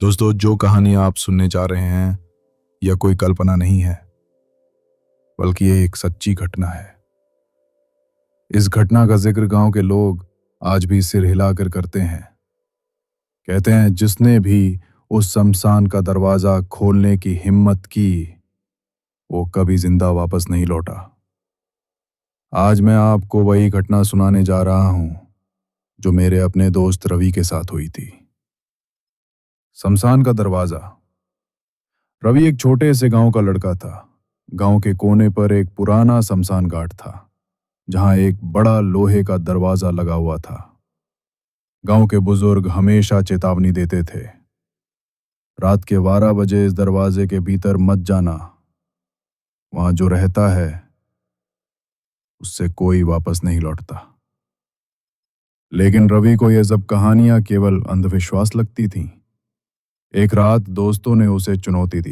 दोस्तों, जो कहानी आप सुनने जा रहे हैं यह कोई कल्पना नहीं है, बल्कि ये एक सच्ची घटना है। इस घटना का जिक्र गांव के लोग आज भी सिर हिलाकर करते हैं। कहते हैं जिसने भी उस शमशान का दरवाजा खोलने की हिम्मत की, वो कभी जिंदा वापस नहीं लौटा। आज मैं आपको वही घटना सुनाने जा रहा हूं जो मेरे अपने दोस्त रवि के साथ हुई थी। शमशान का दरवाजा। रवि एक छोटे से गांव का लड़का था। गांव के कोने पर एक पुराना शमशान घाट था, जहां एक बड़ा लोहे का दरवाजा लगा हुआ था। गांव के बुजुर्ग हमेशा चेतावनी देते थे, रात के 12 बजे इस दरवाजे के भीतर मत जाना। वहां जो रहता है उससे कोई वापस नहीं लौटता। लेकिन रवि को यह सब कहानियां केवल अंधविश्वास लगती थीं। एक रात दोस्तों ने उसे चुनौती दी,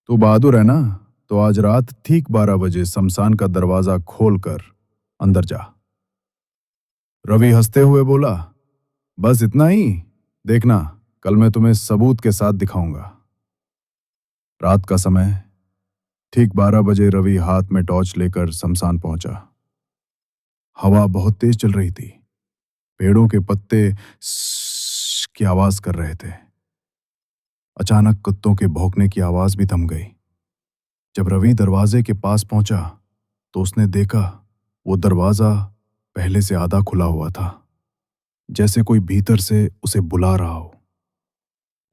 तू बहादुर है ना, तो आज रात ठीक 12 बजे शमशान का दरवाजा खोलकर अंदर जा। रवि हंसते हुए बोला, बस इतना ही? देखना, कल मैं तुम्हें सबूत के साथ दिखाऊंगा। रात का समय, ठीक 12 बजे रवि हाथ में टॉर्च लेकर शमशान पहुंचा। हवा बहुत तेज चल रही थी। पेड़ों के पत्ते स्स की आवाज कर रहे थे। अचानक कुत्तों के भौंकने की आवाज भी थम गई। जब रवि दरवाजे के पास पहुंचा तो उसने देखा वो दरवाजा पहले से आधा खुला हुआ था, जैसे कोई भीतर से उसे बुला रहा हो।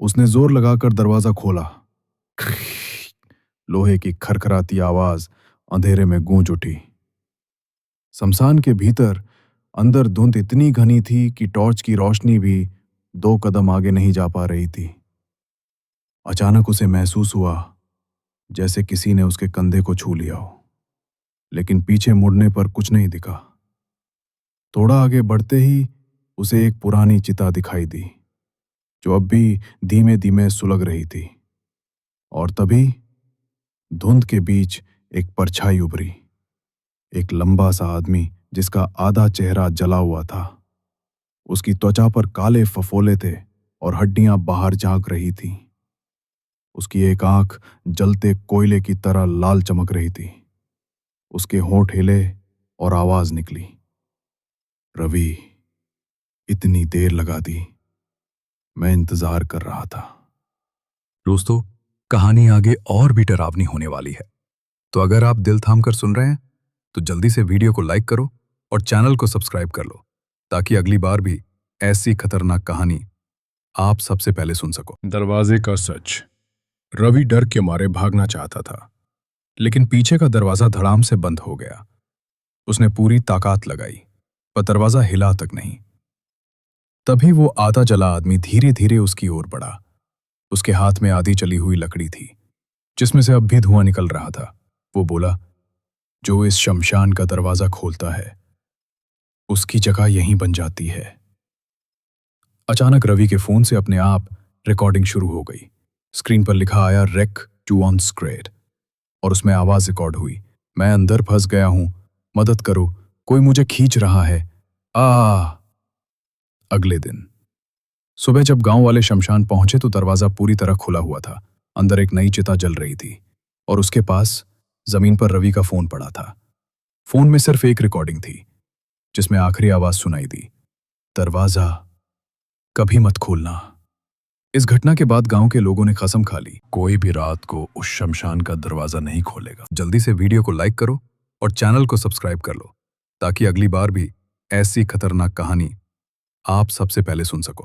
उसने जोर लगाकर दरवाजा खोला। लोहे की खरखराती आवाज अंधेरे में गूंज उठी। शमशान के भीतर अंदर धुंध इतनी घनी थी कि टॉर्च की रोशनी भी 2 कदम आगे नहीं जा पा रही थी। अचानक उसे महसूस हुआ जैसे किसी ने उसके कंधे को छू लिया हो, लेकिन पीछे मुड़ने पर कुछ नहीं दिखा। थोड़ा आगे बढ़ते ही उसे एक पुरानी चिता दिखाई दी, जो अब भी धीमे धीमे सुलग रही थी। और तभी धुंध के बीच एक परछाई उभरी। एक लंबा सा आदमी जिसका आधा चेहरा जला हुआ था। उसकी त्वचा पर काले फफोले थे और हड्डियां बाहर झांक रही थीं। उसकी एक आंख जलते कोयले की तरह लाल चमक रही थी। उसके होंठ हिले और आवाज निकली, रवि, इतनी देर लगा दी, मैं इंतजार कर रहा था। दोस्तों, कहानी आगे और भी डरावनी होने वाली है, तो अगर आप दिल थाम कर सुन रहे हैं तो जल्दी से वीडियो को लाइक करो और चैनल को सब्सक्राइब कर लो, ताकि अगली बार भी ऐसी खतरनाक कहानी आप सबसे पहले सुन सको। दरवाजे का सच। रवि डर के मारे भागना चाहता था, लेकिन पीछे का दरवाजा धड़ाम से बंद हो गया। उसने पूरी ताकत लगाई, पर दरवाजा हिला तक नहीं। तभी वो आधा जला आदमी धीरे धीरे उसकी ओर बढ़ा। उसके हाथ में आधी जली हुई लकड़ी थी, जिसमें से अब भी धुआं निकल रहा था। वो बोला, जो इस शमशान का दरवाजा खोलता है उसकी जगह यहीं बन जाती है। अचानक रवि के फोन से अपने आप रिकॉर्डिंग शुरू हो गई। स्क्रीन पर लिखा आया रेक टू ऑन स्क्रेड, और उसमें आवाज रिकॉर्ड हुई, मैं अंदर फंस गया हूं, मदद करो, कोई मुझे खींच रहा है, आ। अगले दिन सुबह जब गांव वाले शमशान पहुंचे तो दरवाजा पूरी तरह खुला हुआ था। अंदर एक नई चिता जल रही थी और उसके पास जमीन पर रवि का फोन पड़ा था। फोन में सिर्फ एक रिकॉर्डिंग थी, जिसमें आखिरी आवाज सुनाई दी, दरवाजा कभी मत खोलना। इस घटना के बाद गांव के लोगों ने कसम खा ली, कोई भी रात को उस शमशान का दरवाजा नहीं खोलेगा। जल्दी से वीडियो को लाइक करो और चैनल को सब्सक्राइब कर लो, ताकि अगली बार भी ऐसी खतरनाक कहानी आप सबसे पहले सुन सको।